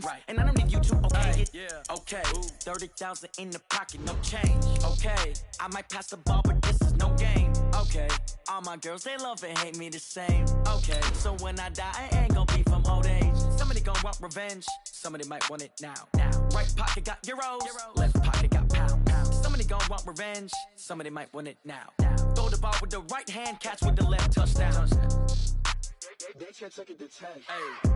Right. And I don't need you to okay it. Yeah. Okay. 30,000 in the pocket, no change. Okay. I might pass the ball, but this is no game. Okay. All my girls, they love and hate me the same. Okay. So when I die, I ain't gonna be from old age. Somebody gonna want revenge. Somebody might want it now. Right pocket got euros. Left pocket got pounds. Somebody gonna want revenge. Somebody might want it now. Throw the ball with the right hand, catch with the left, touchdown. They can't take it to 10. Hey.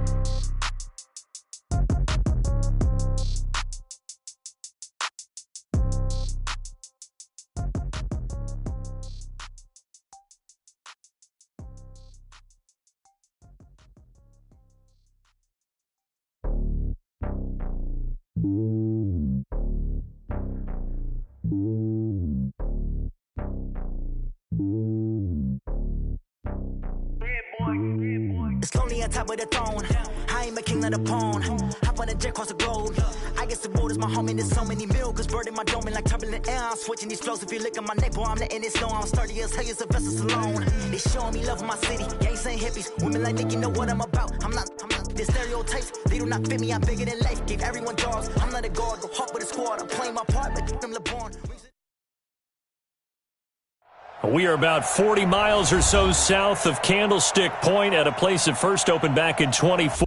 It's lonely on top of the throne. I ain't a king of the pawn. Hop on a jet across the globe. I guess the road is my home and there's so many milkers birding my dome and like turbulent air. I'm switching these flows. If you look at my neck, boy, I'm letting it snow. I'm sturdy as hell, it's a vessel alone. They showing me love in my city. Gangs ain't hippies. Women like Nick, you know what I'm about. I'm not the stereotypes. They do not fit me. I'm bigger than life. Gave everyone jobs. I'm not a guard. Go hop with a squad. I'm playing my part, but them LeBron. We are about 40 miles or so south of Candlestick Point at a place that first opened back in 24.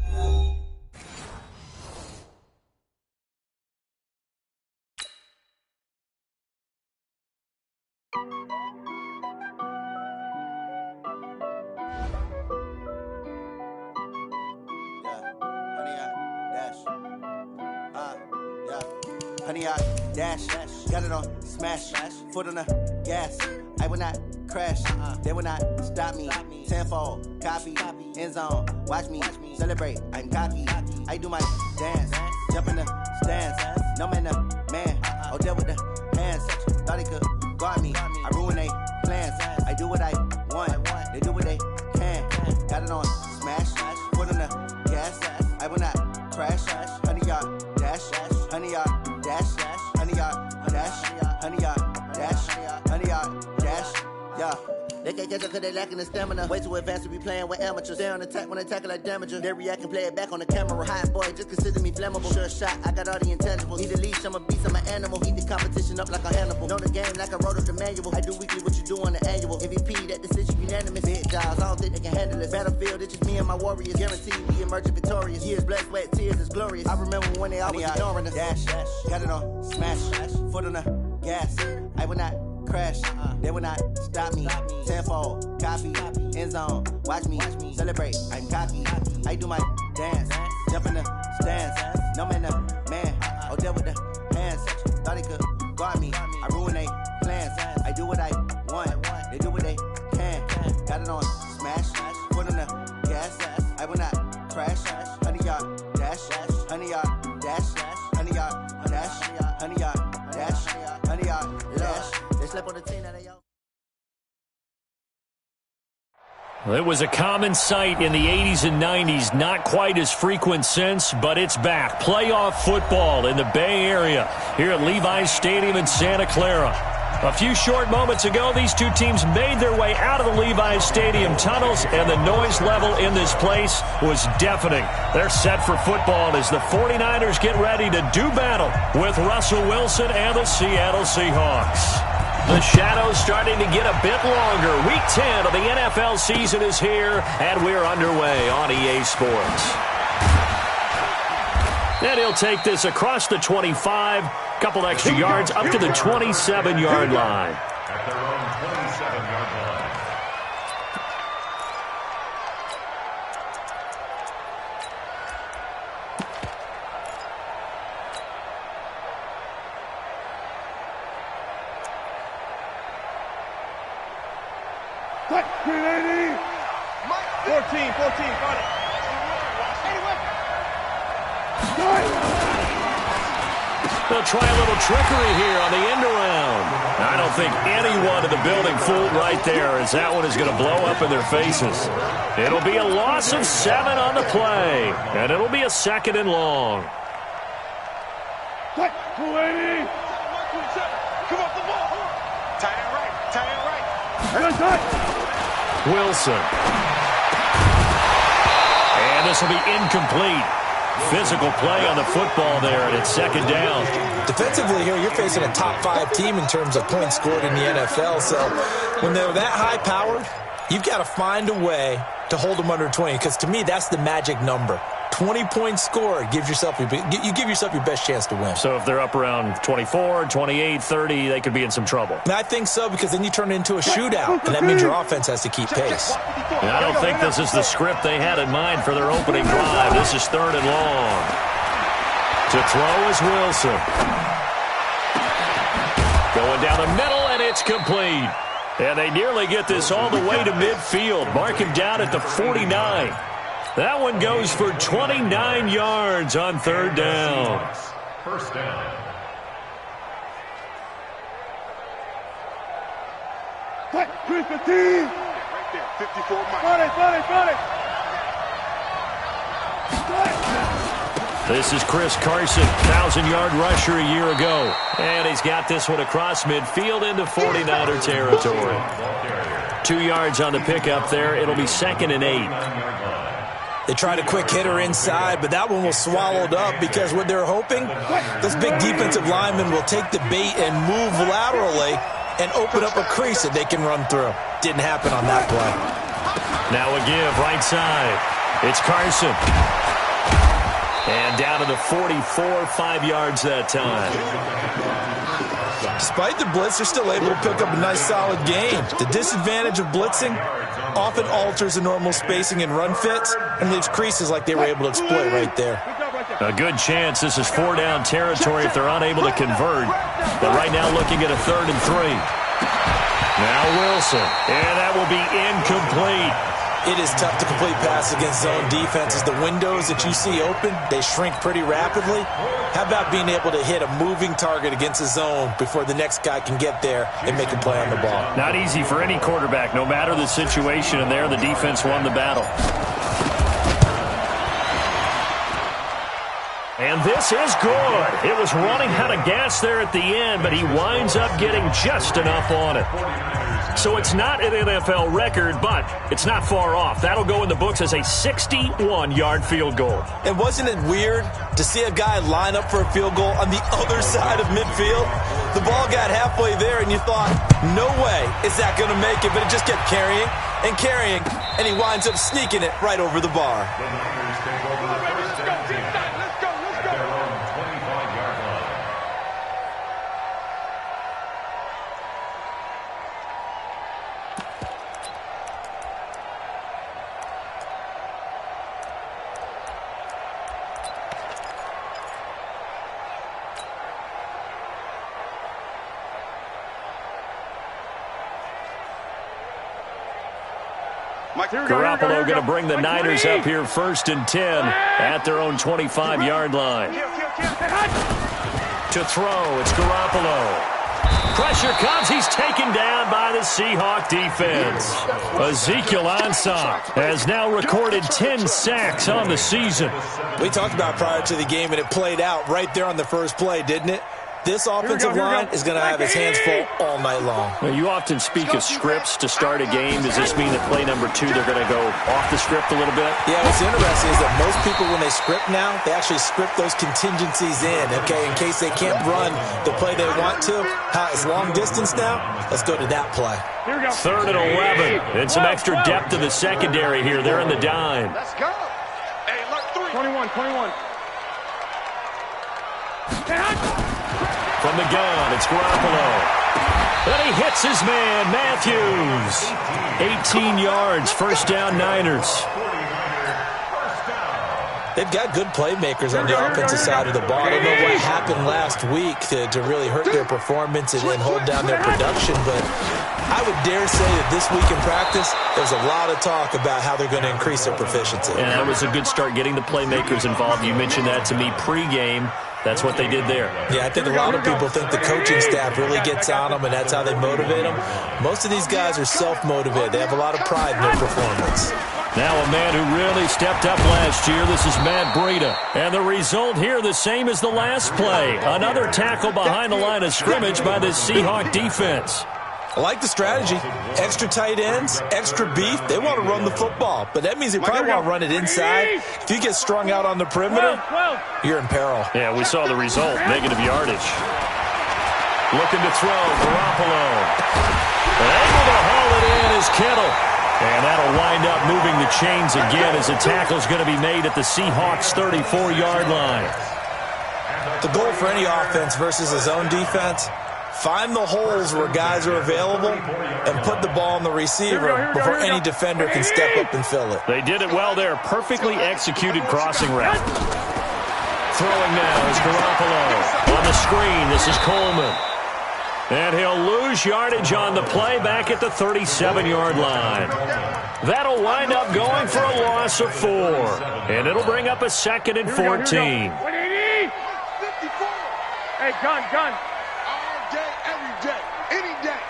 Honey, I dash, got it on, smash, foot on the gas. I will not crash, they will not stop me. Tenfold, copy, end zone, watch me celebrate. I'm cocky, I do my dance, jump in the stands. No man, man, oh, there with the hands. Thought he could guard me, I ruin they plans. I do what I want, they do what they can. Got it on, smash, foot on the gas. I will not crash, honey, y'all dash, honey, y'all dash, honey, y'all dash, honey, y'all dash, honey, y'all dash, yeah. They can't catch up cause they lacking the stamina. Way too advanced to be playing with amateurs. They on attack when they tackle like damager. They react and play it back on the camera. Hot boy, just consider me flammable. Sure shot, I got all the intangibles. Need a leash, I'm a beast, I'm an animal. Heat the competition up like a Hannibal. Know the game like I wrote up the manual. I do weekly what you do on the annual. MVP, that decision unanimous. Big jobs, I don't think they can handle it. Battlefield, it's just me and my warriors. Guaranteed we emerge victorious. Years, blood, sweat, tears, it's glorious. I remember when they always ignoring us. Dash, got it on, smash, foot on the gas. I will not crash, they will not stop me. Tenfold, copy, end zone, watch me celebrate. I'm cocky, I do my dance, jump in the stands. No man, man, oh, there with the hands. Thought he could guard me, I ruin they plans. I do what I want, they do what they can. Got it on, smash, foot on the gas. I will not crash, honey, y'all dash, honey, y'all dash, honey, y'all dash, honey, y'all dash, honey, y'all dash. They slept on the team that they all. It was a common sight in the 80s and 90s, not quite as frequent since, but it's back. Playoff football in the Bay Area here at Levi's Stadium in Santa Clara. A few short moments ago, these two teams made their way out of the Levi's Stadium tunnels, and the noise level in this place was deafening. They're set for football as the 49ers get ready to do battle with Russell Wilson and the Seattle Seahawks. The shadows starting to get a bit longer. Week 10 of the NFL season is here, and we're underway on EA Sports. And he'll take this across the 25, couple extra yards up to the 27-yard line. At their own 27-yard line. Cut, 380. 14, got it. They'll try a little trickery here on the end around. I don't think anyone in the building fooled right there, as that one is going to blow up in their faces. It'll be a loss of 7 on the play, and it'll be a 2nd and long. Cut, 280. Come off the ball. Tie it right. Wilson. And this will be incomplete. Physical play on the football there, and it's second down. Defensively here, you're facing a top-5 team in terms of points scored in the NFL. So when they're that high-powered, you've got to find a way to hold them under 20, because to me, that's the magic number. 20 points scored, you give yourself your best chance to win. So if they're up around 24, 28, 30, they could be in some trouble. And I think so, because then you turn it into a shootout, and that means your offense has to keep pace. And I don't think this is the script they had in mind for their opening drive. This is 3rd and long. To throw is Wilson. Going down the middle, and it's complete. And they nearly get this all the way to midfield. Mark him down at the 49. That one goes for 29 yards on 3rd down. First down. Cut, 315. Right there, 54 miles. Got it. This is Chris Carson, 1,000-yard rusher a year ago. And he's got this one across midfield into 49er territory. 2 yards on the pickup there. It'll be 2nd and 8. They tried a quick hitter inside, but that one was swallowed up because what they're hoping, this big defensive lineman will take the bait and move laterally and open up a crease that they can run through. Didn't happen on that play. Now a give, right side. It's Carson. And down to the 44, 5 yards that time. Despite the blitz, they're still able to pick up a nice, solid gain. The disadvantage of blitzing often alters the normal spacing and run fits and leaves creases like they were able to exploit right there. A good chance this is 4-down territory if they're unable to convert. But right now looking at a 3rd and 3. Now Wilson. And that will be incomplete. It is tough to complete passes against zone defenses. The windows that you see open, they shrink pretty rapidly. How about being able to hit a moving target against a zone before the next guy can get there and make a play on the ball? Not easy for any quarterback, no matter the situation, and there the defense won the battle. And this is good. It was running out of gas there at the end, but he winds up getting just enough on it. So it's not an NFL record, but it's not far off. That'll go in the books as a 61-yard field goal. And wasn't it weird to see a guy line up for a field goal on the other side of midfield? The ball got halfway there, and you thought, no way is that going to make it, but it just kept carrying, and he winds up sneaking it right over the bar. The Niners take over the first down team at their own 25-yard line. Garoppolo going to bring the Niners up here 1st and 10 at their own 25-yard line. To throw, it's Garoppolo. Pressure comes. He's taken down by the Seahawk defense. Ezekiel Ansah has now recorded 10 sacks on the season. We talked about prior to the game, and it played out right there on the first play, didn't it? This offensive line is going to have its hands full all night long. Well, you often speak of scripts to start a game. Does this mean that play number 2, they're going to go off the script a little bit? Yeah, what's interesting is that most people, when they script now, they actually script those contingencies in, okay, in case they can't run the play they want to. It's long distance now. Let's go to that play. 3rd and 11. And some extra depth to the secondary here. They're in the dime. Let's go. Hey, look, 21. From the gun, it's Garoppolo. And he hits his man, Matthews. 18 yards, 1st down Niners. They've got good playmakers on the offensive side of the ball. I don't know what happened last week to really hurt their performance and hold down their production, but I would dare say that this week in practice, there's a lot of talk about how they're going to increase their proficiency. And that was a good start, getting the playmakers involved. You mentioned that to me pregame. That's what they did there. Yeah, I think a lot of people think the coaching staff really gets on them, and that's how they motivate them. Most of these guys are self-motivated. They have a lot of pride in their performance. Now a man who really stepped up last year. This is Matt Breida. And the result here the same as the last play. Another tackle behind the line of scrimmage by this Seahawk defense. I like the strategy. Extra tight ends, extra beef. They want to run the football, but that means they probably want to run it inside. If you get strung out on the perimeter, you're in peril. Yeah, we saw the result, negative yardage. Looking to throw, Garoppolo. Able to haul it in is Kittle. And that'll wind up moving the chains again as the tackle's going to be made at the Seahawks' 34-yard line. The goal for any offense versus his own defense, find the holes where guys are available and put the ball on the receiver before any defender can step up and fill it. They did it well there. Perfectly executed crossing route. Throwing now is Garoppolo. On the screen, this is Coleman. And he'll lose yardage on the play back at the 37-yard line. That'll wind up going for a loss of 4. And it'll bring up a 2nd and 14. Hey, gun. All day, every day, any day.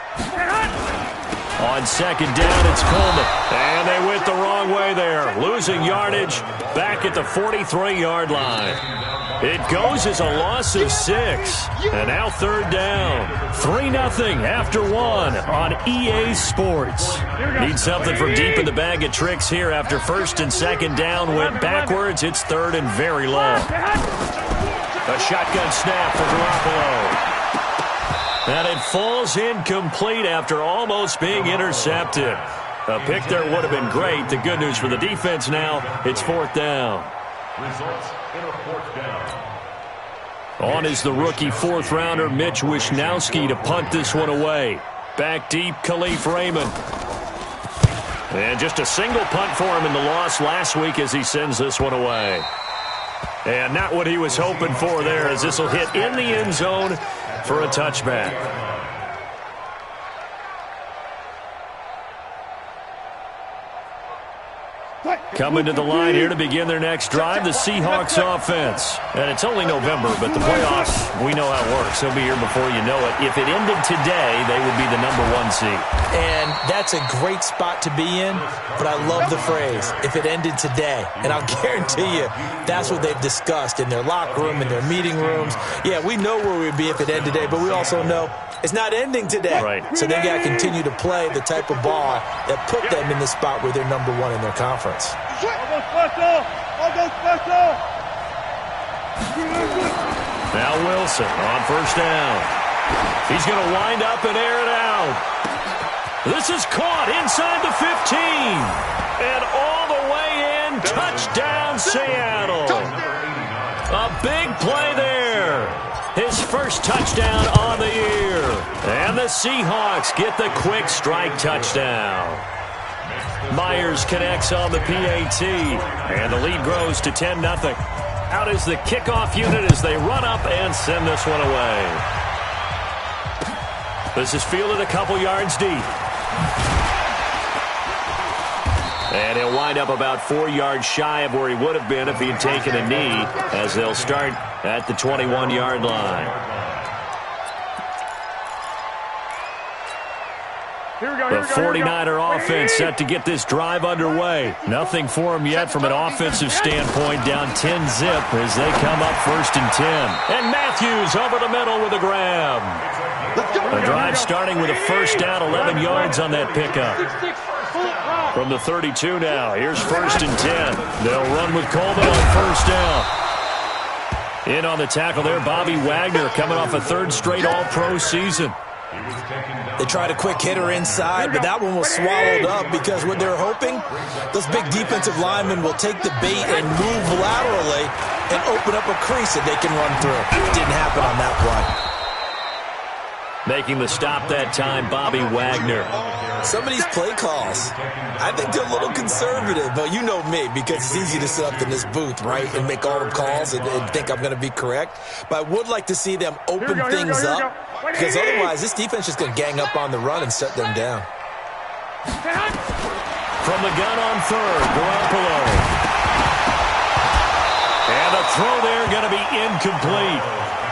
On 2nd down, it's Coleman. And they went the wrong way there. Losing yardage back at the 43-yard line. It goes as a loss of 6. And now 3rd down. 3-0 after 1 on EA Sports. Need something from deep in the bag of tricks here after 1st and 2nd down went backwards. It's 3rd and very long. A shotgun snap for Garoppolo. And it falls incomplete after almost being intercepted. A pick there would have been great. The good news for the defense now, it's 4th down. Results in a 4th down. On is the rookie 4th-rounder Mitch Wishnowsky to punt this one away. Back deep, Khalif Raymond. And just a single punt for him in the loss last week as he sends this one away. And not what he was hoping for there, as this will hit in the end zone for a touchback. Coming to the line here to begin their next drive, the Seahawks offense. And it's only November, but the playoffs, we know how it works. They'll be here before you know it. If it ended today, they would be the #1 seed. And that's a great spot to be in, but I love the phrase, if it ended today. And I'll guarantee you, that's what they've discussed in their locker room, in their meeting rooms. Yeah, we know where we'd be if it ended today, but we also know it's not ending today. Right. So they got to continue to play the type of ball that put them in the spot where they're #1 in their conference. All go special. Now Wilson on 1st down. He's going to wind up and air it out. This is caught inside the 15. And all the way in. Touchdown, Seattle. A big play there. His first touchdown on the year. And the Seahawks get the quick strike touchdown. Myers connects on the PAT. And the lead grows to 10-0. Out is the kickoff unit as they run up and send this one away. This is fielded a couple yards deep. And he'll wind up about 4 yards shy of where he would have been if he had taken a knee, as they'll start at the 21-yard line. The 49er offense set to get this drive underway. Nothing for them yet from an offensive standpoint, down 10-zip as they come up 1st and 10. And Matthews over the middle with a grab. The drive starting with a 1st down, 11 yards on that pickup. From the 32 now, here's 1st and 10. They'll run with Coleman on 1st down. In on the tackle there, Bobby Wagner coming off a 3rd straight All-Pro season. They tried a quick hitter inside, but that one was swallowed up because what they're hoping, those big defensive linemen will take the bait and move laterally and open up a crease that they can run through. Didn't happen on that play. Making the stop that time, Bobby Wagner. Some of these play calls, I think they're a little conservative, but you know me, because it's easy to sit up in this booth, right, and make all the calls and think I'm going to be correct. But I would like to see them open things up, because otherwise this defense is going to gang up on the run and shut them down. From the gun on 3rd, Garoppolo. And the throw there going to be incomplete.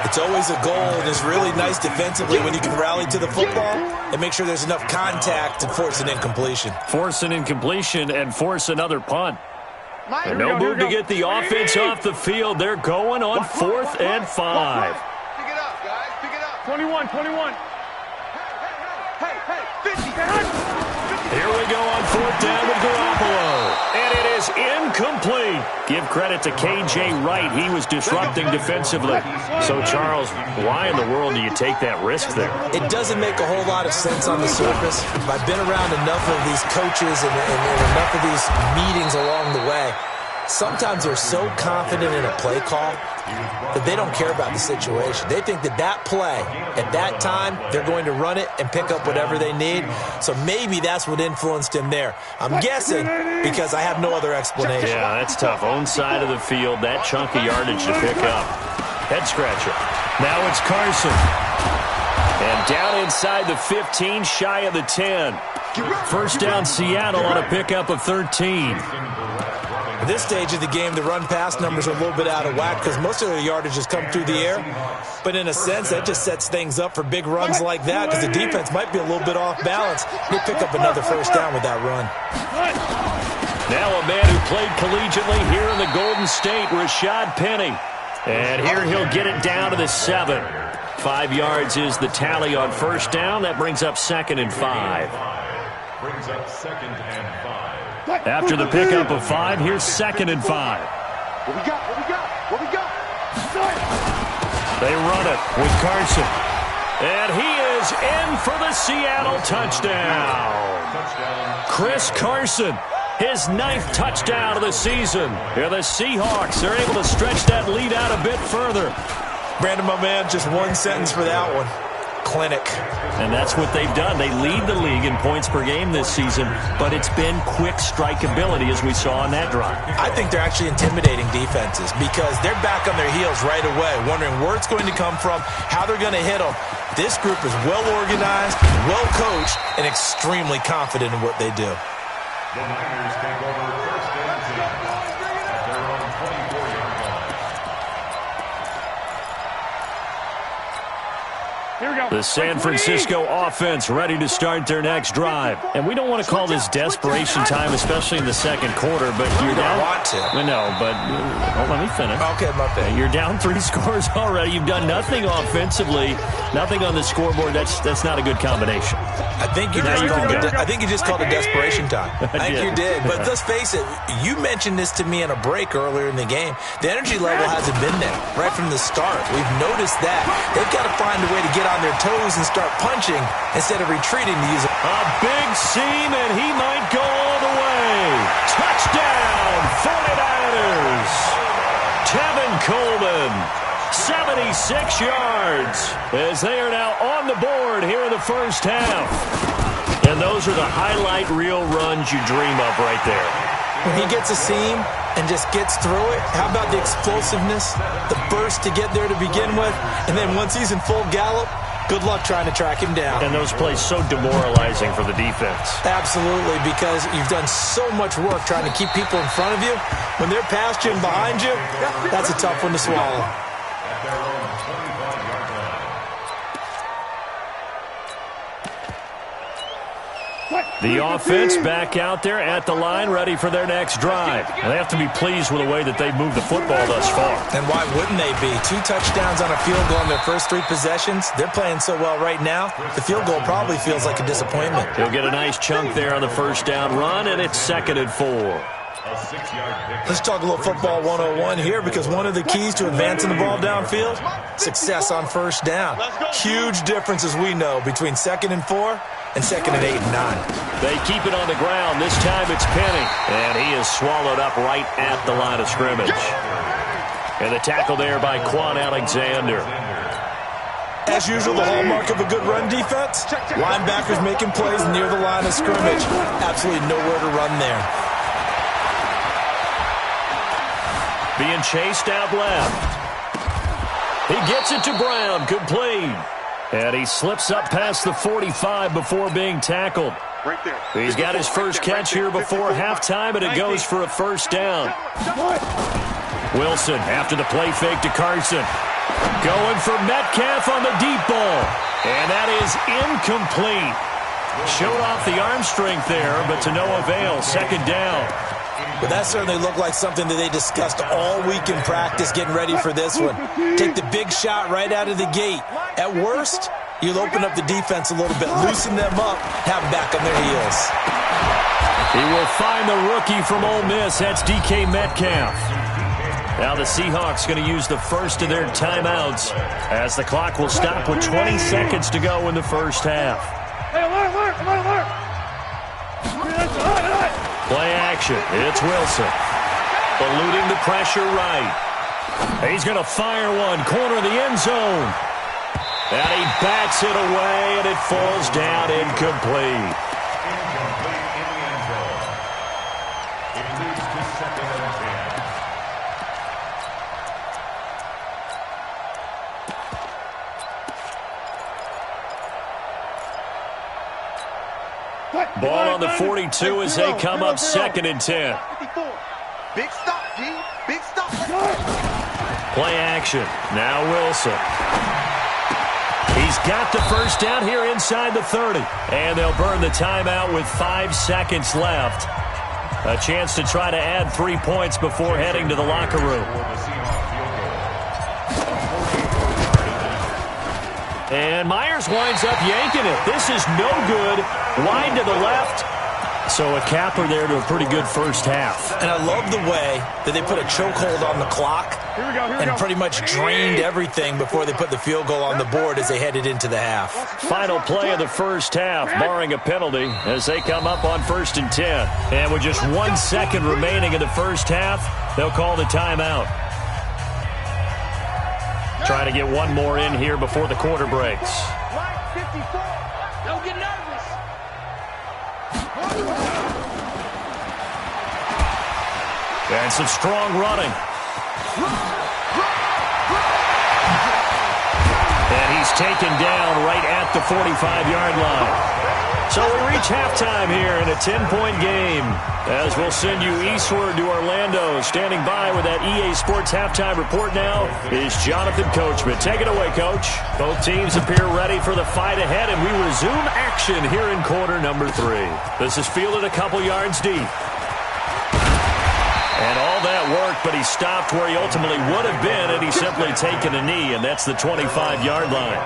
It's always a goal, and it's really nice defensively when you can rally to the football and make sure there's enough contact to force an incompletion. Force an incompletion and force another punt. And no move to get the offense off the field. They're going on 4th and 5. Pick it up, guys. Pick it up. 21. Here we go on fourth down with Garoppolo. And it is incomplete. Give credit to K.J. Wright. He was disrupting defensively. So, Charles, why in the world do you take that risk there? It doesn't make a whole lot of sense on the surface. I've been around enough of these coaches and enough of these meetings along the way. Sometimes they're so confident in a play call that they don't care about the situation. They think that play, at that time, they're going to run it and pick up whatever they need. So maybe that's what influenced him there. I'm guessing because I have no other explanation. Yeah, that's tough. Own side of the field, that chunk of yardage to pick up. Head scratcher. Now it's Carson. And down inside the 15, shy of the 10. First down Seattle on a pickup of 13. At this stage of the game, the run-pass numbers are a little bit out of whack because most of their yardage has come through the air. But in a sense, that just sets things up for big runs like that because the defense might be a little bit off balance. They pick up another first down with that run. Now a man who played collegiately here in the Golden State, Rashad Penny. And here he'll get it down to the 7. 5 yards is the tally on first down. That brings up 2nd and 5. Brings up 2nd and 5. After the pickup of 5, here's 2nd and 5. What we got? What we got? What we got? They run it with Carson. And he is in for the Seattle touchdown. Chris Carson, his 9th touchdown of the season. Here the Seahawks are able to stretch that lead out a bit further. Brandon, my man, just one sentence for that one. Clinic. And that's what they've done. They lead the league in points per game this season, but it's been quick strikeability as we saw on that drive. I think they're actually intimidating defenses because they're back on their heels right away, wondering where it's going to come from, how they're going to hit them. This group is well organized, well coached, and extremely confident in what they do. The Niners take over first and 10 at their own 24-yard line. Here we go. The San Francisco offense ready to start their next drive. And we don't want to call this desperation time, especially in the second quarter, but you're down. Want to. No, but let me finish. Okay, my bad. You're down 3 scores already. You've done nothing offensively, nothing on the scoreboard. That's not a good combination. I think you just called it desperation time. I think you did. But let's face it, you mentioned this to me in a break earlier in the game. The energy level hasn't been there right from the start. We've noticed that. They've got to find a way to get on their toes and start punching instead of retreating to use a big seam, and he might go all the way. Touchdown, 49ers. Tevin Coleman, 76 yards, as they are now on the board here in the first half. And those are the highlight reel runs you dream of right there. When he gets a seam and just gets through it, how about the explosiveness, the burst to get there to begin with, and then once he's in full gallop, good luck trying to track him down. And those plays so demoralizing for the defense. Absolutely, because you've done so much work trying to keep people in front of you. When they're past you and behind you, that's a tough one to swallow. At their own 25-yard line. The offense back out there at the line, ready for their next drive. They have to be pleased with the way that they've moved the football thus far. And why wouldn't they be? 2 touchdowns on a field goal in their first 3 possessions. They're playing so well right now, the field goal probably feels like a disappointment. He'll get a nice chunk there on the first down run, and it's 2nd and 4. A 6-yard pick. Let's talk a little football 101 here, because one of the keys to advancing the ball downfield, success on first down. Huge difference, as we know, between 2nd and 4 and 2nd and 8 and 9. They keep it on the ground. This time it's Penny, and he is swallowed up right at the line of scrimmage. And the tackle there by Quan Alexander. As usual, the hallmark of a good run defense, linebackers making plays near the line of scrimmage. Absolutely nowhere to run there. Being chased out left. He gets it to Brown, complete. And he slips up past the 45 before being tackled. Right there. He's got his first catch here before halftime, and it goes for a first down. Wilson after the play fake to Carson. Going for Metcalf on the deep ball. And that is incomplete. Showed off the arm strength there, but to no avail. 2nd down. But that certainly looked like something that they discussed all week in practice, getting ready for this one. Take the big shot right out of the gate. At worst, You'll open up the defense a little bit, loosen them up, have them back on their heels. He will find the rookie from Ole Miss. That's DK Metcalf. Now the Seahawks going to use the first of their timeouts as the clock will stop with 20 seconds to go in the first half. Hey, alert! Play action. It's Wilson. Eluding the pressure right. He's going to fire one. Corner of the end zone. And he bats it away, and it falls down incomplete. Incomplete in the end zone. It moves to second and 10. Ball on the 42 as they come up second and 10. Big stop, G. Big stop. Play action. Now Wilson. He's got the first down here inside the 30. And they'll burn the timeout with 5 seconds left. A chance to try to add 3 points before heading to the locker room. And Myers winds up yanking it. This is no good. Wide to the left. So a capper there to a pretty good first half. And I love the way that they put a chokehold on the clock and pretty much drained everything before they put the field goal on the board as they headed into the half. Final play of the first half, barring a penalty, as they come up on 1st and 10. And with just 1 second remaining in the first half, they'll call the timeout. Trying to get one more in here before the quarter breaks. Don't get nervous. And some strong running. And he's taken down right at the 45-yard line. So we reach halftime here in a 10-point game. As we'll send you eastward to Orlando. Standing by with that EA Sports halftime report now is Jonathan Coachman. Take it away, Coach. Both teams appear ready for the fight ahead, and we resume action here in quarter number 3. This is fielded a couple yards deep. And all that worked, but he stopped where he ultimately would have been had he simply taken a knee, and that's the 25-yard line.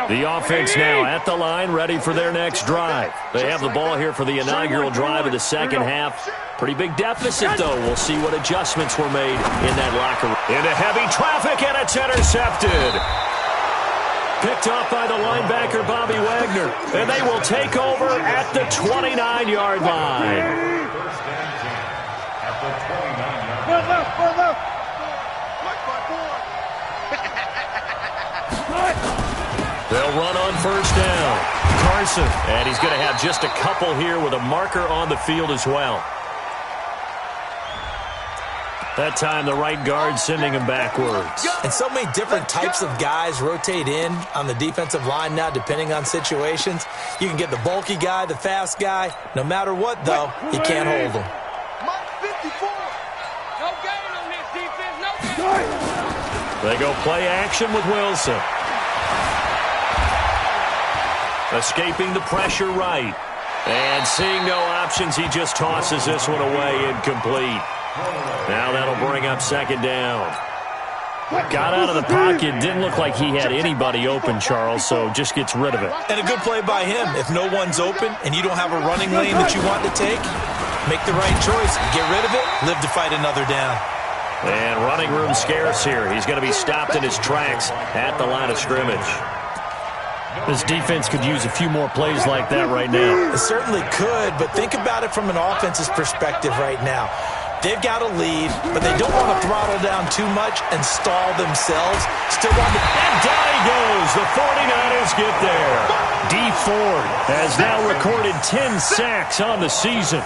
The offense now at the line, ready for their next drive. They have the ball here for the inaugural drive of the second half. Pretty big deficit, though. We'll see what adjustments were made in that locker room. Into heavy traffic, and it's intercepted. Picked off by the linebacker, Bobby Wagner. And they will take over at the 29-yard line. First and 10 at the 29-yard line. Left. They'll run on first down. Carson, and he's going to have just a couple here with a marker on the field as well. That time the right guard sending him backwards. And so many different types of guys rotate in on the defensive line now depending on situations. You can get the bulky guy, the fast guy. No matter what, though, you can't hold him. No gain on this defense. No gain. They go play action with Wilson. Escaping the pressure right. And seeing no options, he just tosses this one away incomplete. Now that'll bring up second down. Got out of the pocket. Didn't look like he had anybody open, Charles, so just gets rid of it. And a good play by him. If no one's open and you don't have a running lane that you want to take, make the right choice. Get rid of it. Live to fight another down. And running room scarce here. He's going to be stopped in his tracks at the line of scrimmage. This defense could use a few more plays like that right now. It certainly could, but think about it from an offense's perspective right now. They've got a lead, but they don't want to throttle down too much and stall themselves. Still want to... And down he goes. The 49ers get there. Dee Ford has now recorded 10 sacks on the season.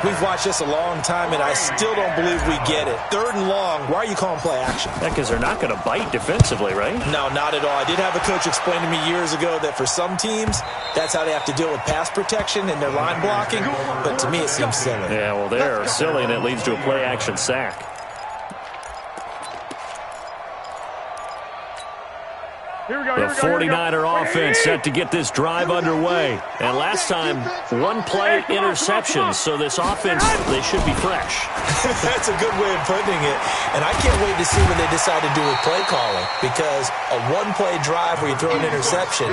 We've watched this a long time, and I still don't believe we get it. 3rd and long. Why are you calling play action? Because they're not going to bite defensively, right? No, not at all. I did have a coach explain to me years ago that for some teams, that's how they have to deal with pass protection and their line blocking. But to me, it seems silly. Yeah, well, they're silly, and it leads to a play action sack. The 49er offense set to get this drive underway. And last time, one-play interception, so this offense, they should be fresh. That's a good way of putting it. And I can't wait to see what they decide to do with play calling, because a one-play drive where you throw an interception,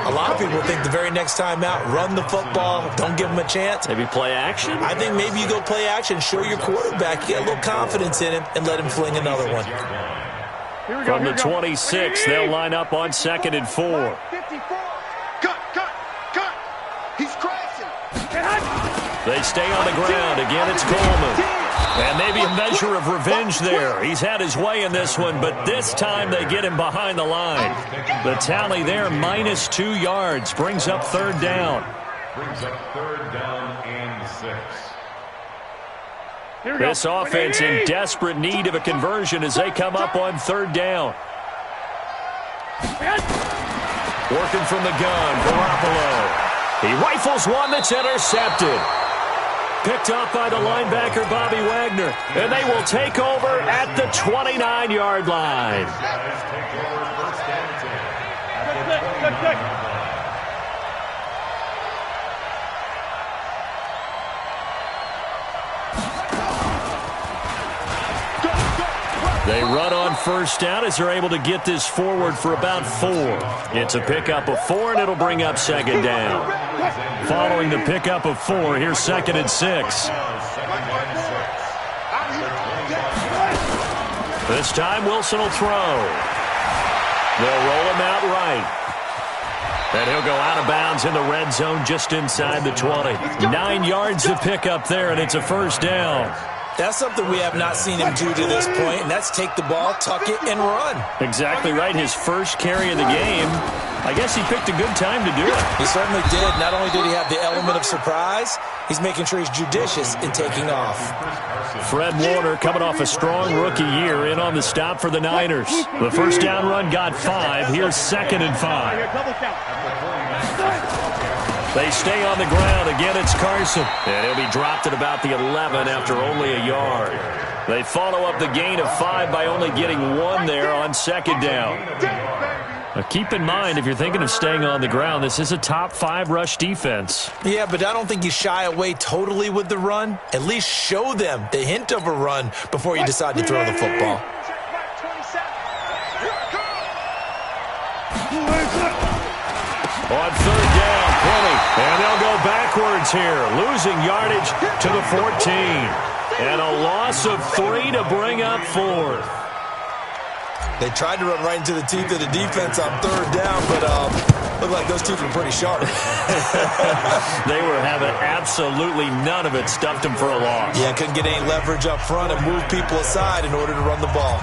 a lot of people think the very next time out, run the football, don't give them a chance. Maybe play action? I think maybe you go play action, show your quarterback, get a little confidence in him, and let him fling another one. From the 26, they'll line up on 2nd and 4. Cut. He's crashing. They stay on the ground. Again, it's Coleman. And maybe a measure of revenge there. He's had his way in this one, but this time they get him behind the line. The tally there, -2 yards, brings up 3rd down. Brings up 3rd down and 6. This offense in desperate need of a conversion as they come up on 3rd down. Working from the gun, Garoppolo. He rifles one that's intercepted. Picked up by the linebacker, Bobby Wagner. And they will take over at the 29-yard line. They run on 1st down as they're able to get this forward for about 4. It's a pickup of 4, and it'll bring up 2nd down. Following the pickup of 4, here's 2nd and 6. This time, Wilson will throw. They'll roll him out right. And he'll go out of bounds in the red zone just inside the 20. 9 yards to pick up there, and it's a 1st down. That's something we have not seen him do to this point, and that's take the ball, tuck it, and run. Exactly right. His first carry of the game. I guess he picked a good time to do it. He certainly did. Not only did he have the element of surprise, he's making sure he's judicious in taking off. Fred Warner coming off a strong rookie year in on the stop for the Niners. The 1st down run got 5. Here's 2nd and 5. They stay on the ground. Again, it's Carson. And he'll be dropped at about the 11 after only a yard. They follow up the gain of 5 by only getting 1 there on 2nd down. Now keep in mind, if you're thinking of staying on the ground, this is a top 5 rush defense. Yeah, but I don't think you shy away totally with the run. At least show them the hint of a run before you decide to throw the football. On 3rd down, Penny. And they'll go backwards here, losing yardage to the 14. And a loss of 3 to bring up 4th. They tried to run right into the teeth of the defense on 3rd down, but looked like those teeth were pretty sharp. They were having absolutely none of it, stuffed them for a loss. Yeah, couldn't get any leverage up front and move people aside in order to run the ball.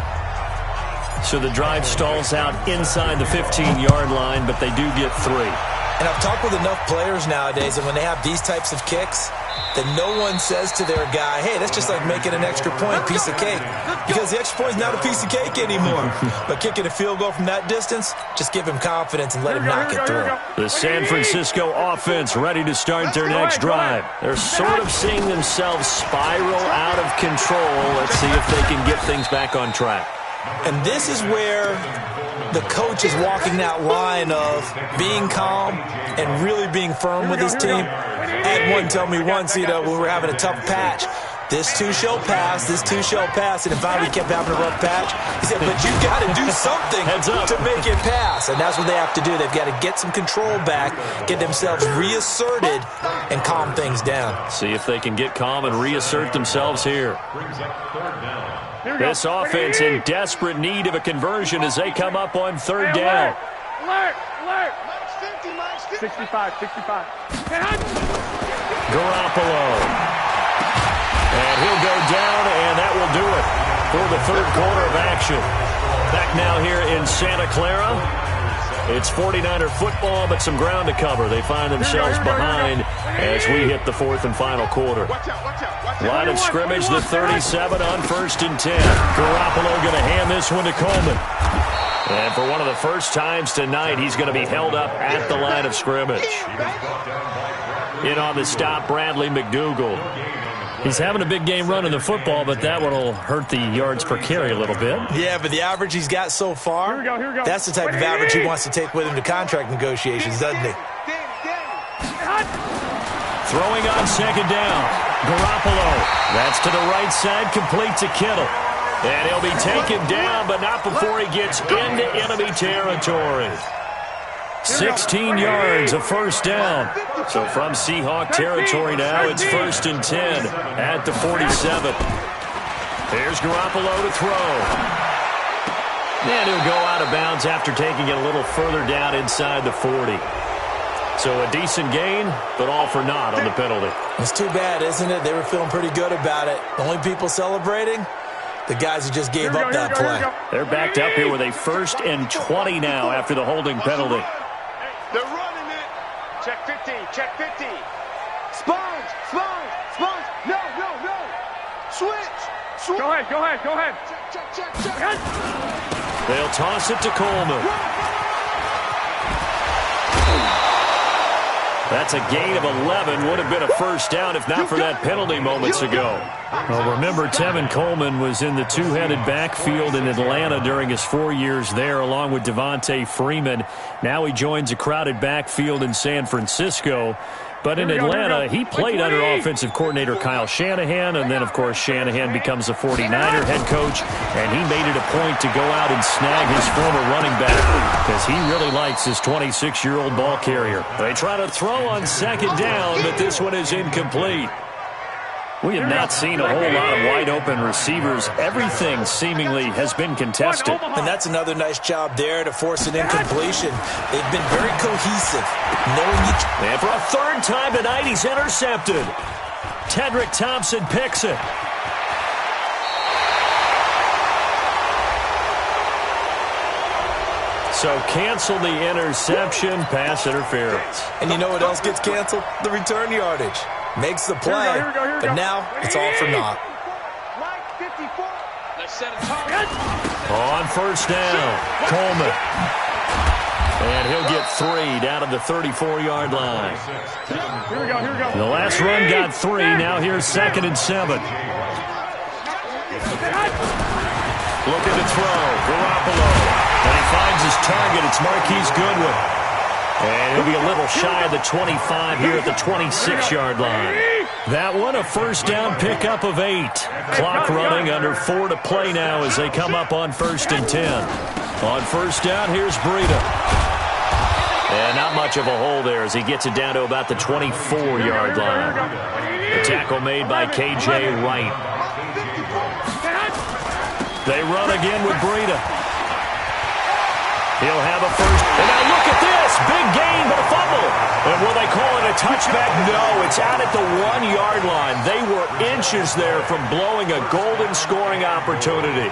So the drive stalls out inside the 15-yard line, but they do get 3. And I've talked with enough players nowadays, and when they have these types of kicks, that no one says to their guy, hey, that's just like making an extra point, piece of cake. Because the extra point is not a piece of cake anymore. But kicking a field goal from that distance, just give him confidence and let him knock it through. The San Francisco offense ready to start their next drive. They're sort of seeing themselves spiral out of control. Let's see if they can get things back on track. And this is where the coach is walking that line of being calm and really being firm with his team. I had one tell me once, when we were having a tough patch, this too shall pass, this too shall pass. And finally we kept having a rough patch. He said, but you got to do something to make it pass. And that's what they have to do. They've got to get some control back, get themselves reasserted, and calm things down. See if they can get calm and reassert themselves here. This offense in desperate need of a conversion as they come up on 3rd down. Alert! 65. Garoppolo. And he'll go down, and that will do it for the 3rd quarter of action. Back now here in Santa Clara. It's 49er football, but some ground to cover. They find themselves behind as we hit the 4th and final quarter. Line of scrimmage, the 37 on 1st and 10. Garoppolo going to hand this one to Coleman. And for one of the first times tonight, he's going to be held up at the line of scrimmage. In on the stop, Bradley McDougald. He's having a big game running the football, but that one will hurt the yards per carry a little bit. Yeah, but the average he's got so far, that's the type of average he wants to take with him to contract negotiations, doesn't he? Throwing on second down. Garoppolo. That's to the right side, complete to Kittle. And he'll be taken down, but not before he gets into enemy territory. 16 yards, a first down. So from Seahawk territory now, it's 1st and 10 at the 47. There's Garoppolo to throw. And he'll go out of bounds after taking it a little further down inside the 40. So a decent gain, but all for naught on the penalty. It's too bad, isn't it? They were feeling pretty good about it. The only people celebrating, the guys who just gave up that play. They're backed up here with a 1st and 20 now after the holding penalty. They're running it. Check 50, check 50. Sponge. No. Switch. Go ahead. Check. They'll toss it to Coleman. That's a gain of 11. Would have been a first down if not for that penalty moments ago. Well, remember, Tevin Coleman was in the two-headed backfield in Atlanta during his 4 years there, along with Devontae Freeman. Now he joins a crowded backfield in San Francisco. But in Atlanta, he played under offensive coordinator Kyle Shanahan, and then, of course, Shanahan becomes a 49er head coach, and he made it a point to go out and snag his former running back because he really likes his 26-year-old ball carrier. They try to throw on second down, but this one is incomplete. We have not seen a whole lot of wide-open receivers. Everything seemingly has been contested. And that's another nice job there to force an incompletion. They've been very cohesive, knowing each. And for a third time tonight, he's intercepted. Tedrick Thompson picks it. So cancel the interception, pass interference. And you know what else gets canceled? The return yardage. Makes the play, but now it's all for naught. On first down, Coleman. And he'll get 3 down to the 34-yard line. Here we go. The last run got 3. Now here's 2nd and 7. Looking to throw. Garoppolo. And he finds his target. It's Marquise Goodwin. And he'll be a little shy of the 25 here at the 26-yard line. That one, a first down pickup of 8. Clock running, under 4 to play now as they come up on 1st and 10. On first down, here's Breida. And not much of a hole there as he gets it down to about the 24-yard line. The tackle made by K.J. Wright. They run again with Breida. He'll have a first. And now look at this. Big gain, but a fumble. And will they call it a touchback? No, it's out at the 1-yard line. They were inches there from blowing a golden scoring opportunity.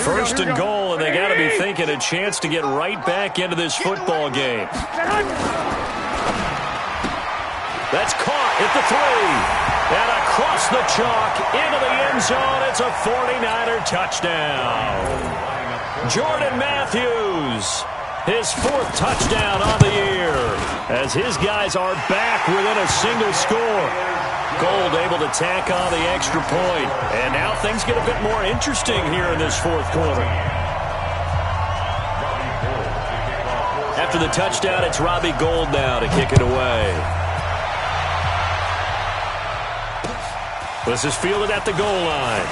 First and goal, and they got to be thinking a chance to get right back into this football game. That's caught at the 3. And across the chalk into the end zone, it's a 49er touchdown. Jordan Matthews, his 4th touchdown on the year, as his guys are back within a single score. Gold able to tack on the extra point. And now things get a bit more interesting here in this 4th quarter. After the touchdown, it's Robbie Gould now to kick it away. This is fielded at the goal line.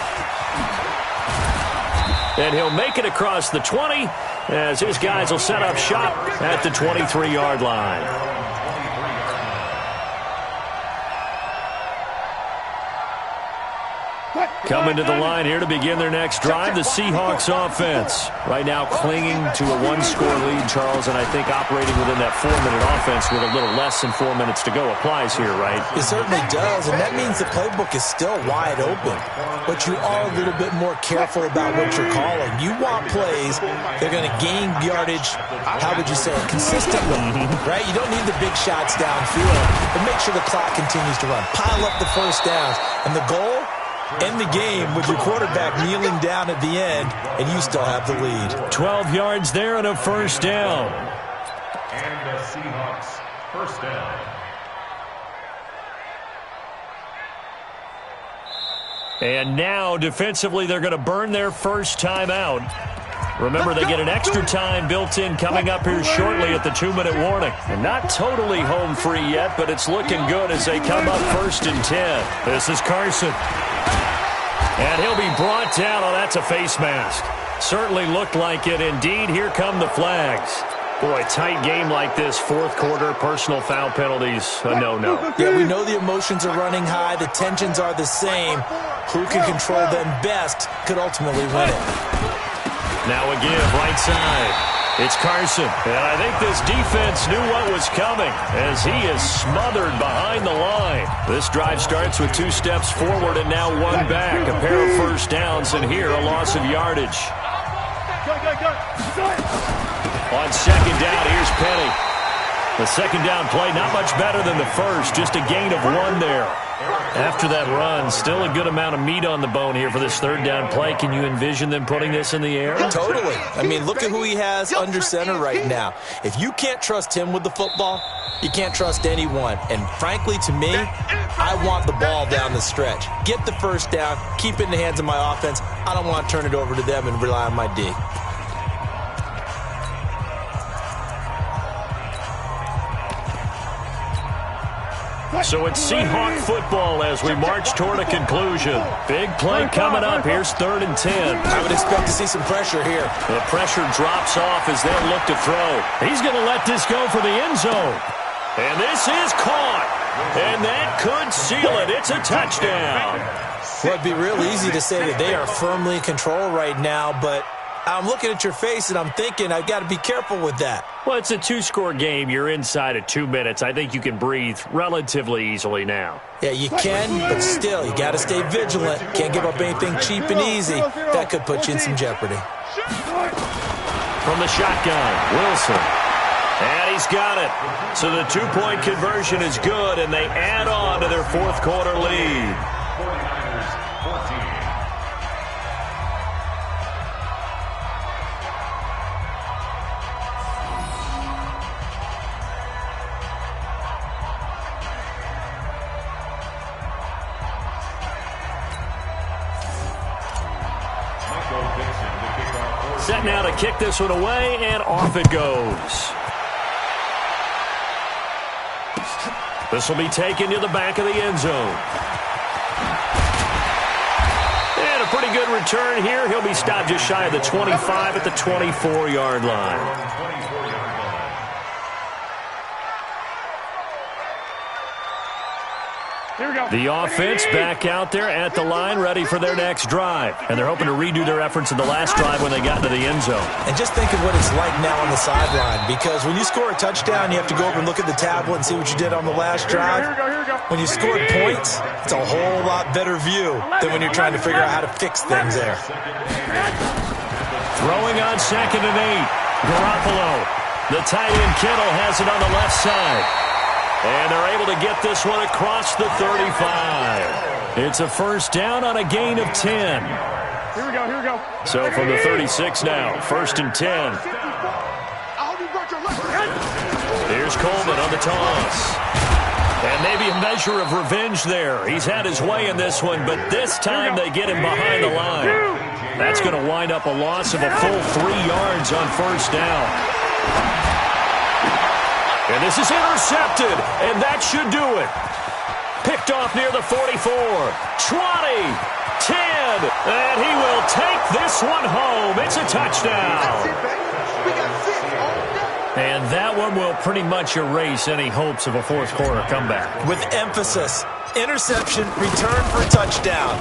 And he'll make it across the 20 as his guys will set up shop at the 23-yard line. Coming to the line here to begin their next drive, the Seahawks offense. Right now clinging to a 1-score lead, Charles, and I think operating within that 4-minute offense with a little less than 4 minutes to go applies here, right? It certainly does, and that means the playbook is still wide open. But you are a little bit more careful about what you're calling. You want plays that are going to gain yardage, how would you say it, consistently, right? You don't need the big shots downfield, but make sure the clock continues to run. Pile up the first downs, and the goal? End the game with your quarterback kneeling down at the end, and you still have the lead. 12 yards there and a first down. And the Seahawks First down. And now, defensively, they're going to burn their first timeout. Remember, they get an extra time built in coming up here shortly at the 2-minute warning. And not totally home free yet, but it's looking good as they come up 1st and 10. This is Carson. And he'll be brought down. Oh, that's a face mask. Certainly looked like it. Indeed, here come the flags. Boy, tight game like this, fourth quarter, personal foul penalties, a no-no. Yeah, we know the emotions are running high. The tensions are the same. Who can control them best could ultimately win it. Now a give, right side. It's Carson. And I think this defense knew what was coming as he is smothered behind the line. This drive starts with 2 steps forward and now 1 back. A pair of first downs, and here a loss of yardage. On 2nd down, here's Penny. The 2nd down play, not much better than the first, just a gain of 1 there. After that run, still a good amount of meat on the bone here for this 3rd down play. Can you envision them putting this in the air? Totally. I mean, look at who he has under center right now. If you can't trust him with the football, you can't trust anyone. And frankly, to me, I want the ball down the stretch. Get the first down, keep it in the hands of my offense. I don't want to turn it over to them and rely on my D. So it's Seahawk football as we march toward a conclusion. Big play coming up. Here's 3rd and 10. I would expect to see some pressure here. The pressure drops off as they'll look to throw. He's going to let this go for the end zone. And this is caught. And that could seal it. It's a touchdown. Well, it'd be real easy to say that they are firmly in control right now, but I'm looking at your face and I'm thinking I've got to be careful with that. Well, it's a 2-score game. You're inside of 2 minutes. I think you can breathe relatively easily now. Yeah, you can, but still, you got to stay vigilant. Can't give up anything cheap and easy. That could put you in some jeopardy. From the shotgun, Wilson. And he's got it. So the 2-point conversion is good, and they add on to their fourth quarter lead. 49ers 14. Set now to kick this one away, and off it goes. This will be taken to the back of the end zone. And a pretty good return here. He'll be stopped just shy of the 25 at the 24-yard line. The offense back out there at the line, ready for their next drive. And they're hoping to redo their efforts in the last drive when they got to the end zone. And just think of what it's like now on the sideline, because when you score a touchdown, you have to go over and look at the tablet and see what you did on the last drive. When you scored points, it's a whole lot better view than when you're trying to figure out how to fix things there. Throwing on 2nd and 8. Garoppolo. The tight end Kittle has it on the left side. And they're able to get this one across the 35. It's a first down on a gain of 10. Here we go. So from the 36 now, 1st and 10. Here's Coleman on the toss. And maybe a measure of revenge there. He's had his way in this one, but this time they get him behind the line. That's going to wind up a loss of a full 3 yards on first down. And this is intercepted, and that should do it. Picked off near the 44, 20, 10, and he will take this one home. It's a touchdown. And that one will pretty much erase any hopes of a fourth quarter comeback. With emphasis, interception, return for a touchdown.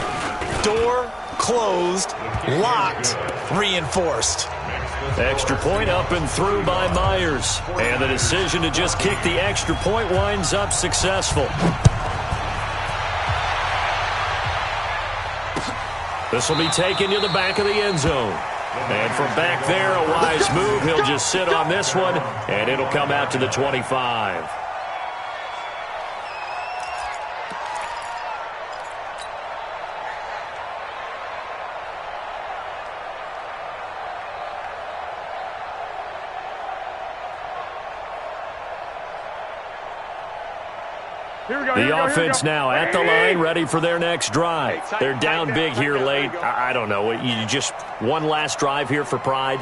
Door closed, locked, reinforced. Extra point up and through by Myers. And the decision to just kick the extra point winds up successful. This will be taken to the back of the end zone. And from back there, a wise move. He'll just sit on this one, and it'll come out to the 25. The offense now at the line, ready for their next drive. They're down big here late. I don't know. You just one last drive here for pride?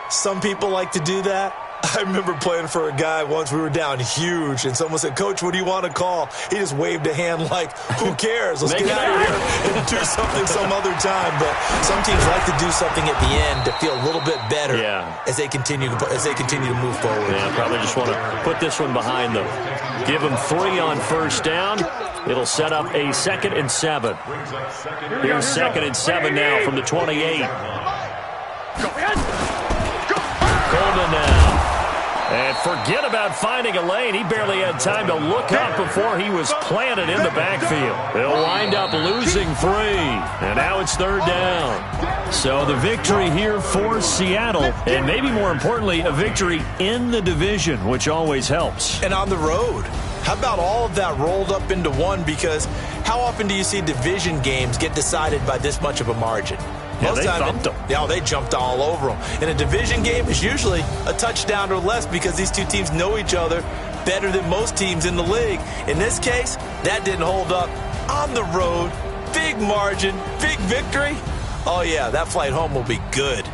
Some people like to do that. I remember playing for a guy once. We were down huge, and someone said, "Coach, what do you want to call?" He just waved a hand like, "Who cares? Let's get out of here and do something some other time." But some teams like to do something at the end to feel a little bit better as they continue to move forward. Yeah, probably just want to put this one behind them. Give them 3 on first down. It'll set up a 2nd and 7. Here's 2nd and 7 now from the 28. Coleman now. And forget about finding a lane. He barely had time to look up before he was planted in the backfield. They'll wind up losing 3. And now it's 3rd down. So the victory here for Seattle. And maybe more importantly, a victory in the division, which always helps. And on the road. How about all of that rolled up into one? Because how often do you see division games get decided by this much of a margin? Yeah, they thumped them. Yeah, they jumped all over them. In a division game, it's usually a touchdown or less because these two teams know each other better than most teams in the league. In this case, that didn't hold up. On the road, big margin, big victory. Oh, yeah, that flight home will be good.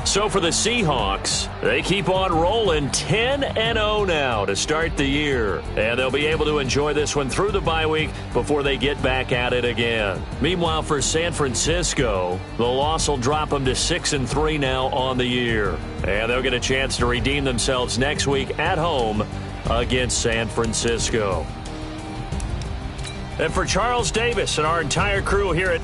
So for the Seahawks, they keep on rolling 10-0 now to start the year. And they'll be able to enjoy this one through the bye week before they get back at it again. Meanwhile, for San Francisco, the loss will drop them to 6-3 now on the year. And they'll get a chance to redeem themselves next week at home against San Francisco. And for Charles Davis and our entire crew here at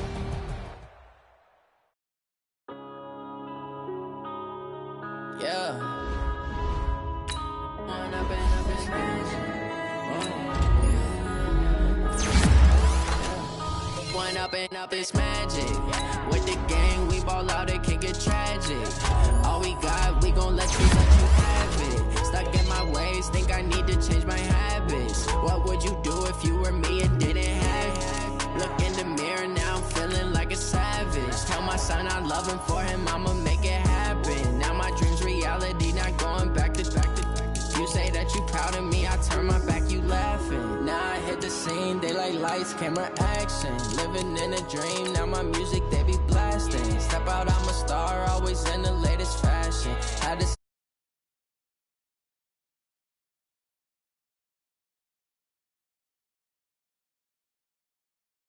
up this magic. With the gang, we ball out, it can get tragic. All we got, we gon' let you have it. Stuck in my ways, think I need to change my habits. What would you do if you were me and didn't have it? Look in the mirror, now I'm feeling like a savage. Tell my son I love him, for him I'ma make it happen. Now my dream's reality, not going back to. You say that you proud of me, I turn my back, you laughing. Now I hit the scene, they like lights, camera, action. Living in a dream, now my music, they be blasting. Step out, I'm a star, always in the